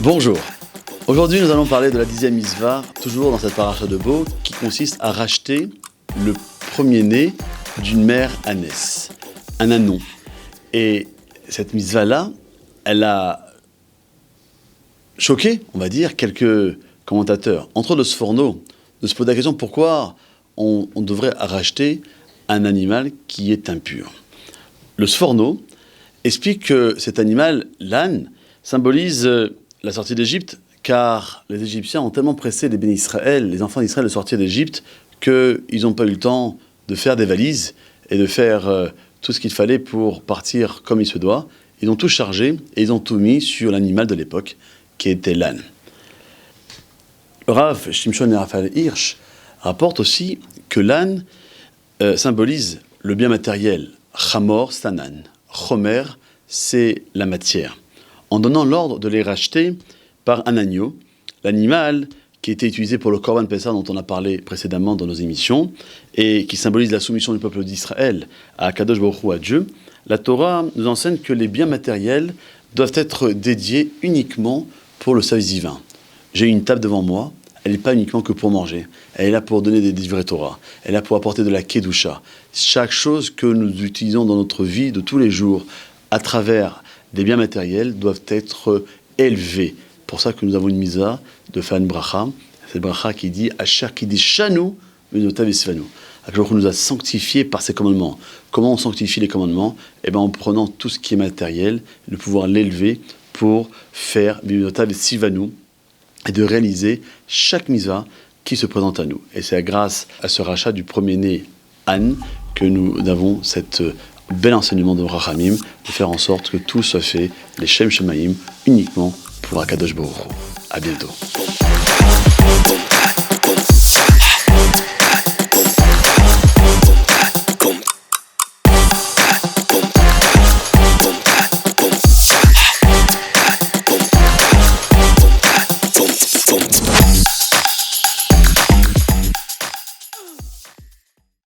Bonjour. Aujourd'hui, nous allons parler de la 10e mitzvah, toujours dans cette paracha de Bo, qui consiste à racheter le premier-né d'une mère ânesse, un ânon. Et cette mitzvah-là, elle a choqué, on va dire, quelques commentateurs. Entre autres, le Sforno de se poser la question pourquoi on devrait racheter un animal qui est impur. Le Sforno explique que cet animal, l'âne, symbolise la sortie d'Égypte, car les Égyptiens ont tellement pressé les bénis Israël, les enfants d'Israël, de sortir d'Égypte, qu'ils n'ont pas eu le temps de faire des valises et de faire tout ce qu'il fallait pour partir comme il se doit. Ils ont tout chargé et ils ont tout mis sur l'animal de l'époque, qui était l'âne. Le Rav Shimshon et Raphaël Hirsch rapportent aussi que l'âne symbolise le bien matériel. Chamor, c'est un âne. Chomer, c'est la matière. En donnant l'ordre de les racheter par un agneau, l'animal qui était utilisé pour le Korban Pessah dont on a parlé précédemment dans nos émissions et qui symbolise la soumission du peuple d'Israël à Kadosh Baruch Hu, à Dieu, la Torah nous enseigne que les biens matériels doivent être dédiés uniquement pour le service divin. J'ai une table devant moi, elle n'est pas uniquement que pour manger, elle est là pour donner des divrei Torah, elle est là pour apporter de la kedusha. Chaque chose que nous utilisons dans notre vie de tous les jours à travers des biens matériels doivent être élevés. Pour ça que nous avons une misa de faire une bracha, cette bracha qui dit « Asher qui dit Shanu, Menotav Yisvanu ». Alors qu'on nous a sanctifiés par ses commandements. Comment on sanctifie les commandements ? En prenant tout ce qui est matériel, de pouvoir l'élever pour faire Menotav Yisvanu et de réaliser chaque misa qui se présente à nous. Et c'est grâce à ce rachat du premier-né Anne que nous avons cette bel enseignement de Rachamim, de faire en sorte que tout soit fait, les Shem Shemaim, uniquement pour Akadosh Baruch Hu. À bientôt.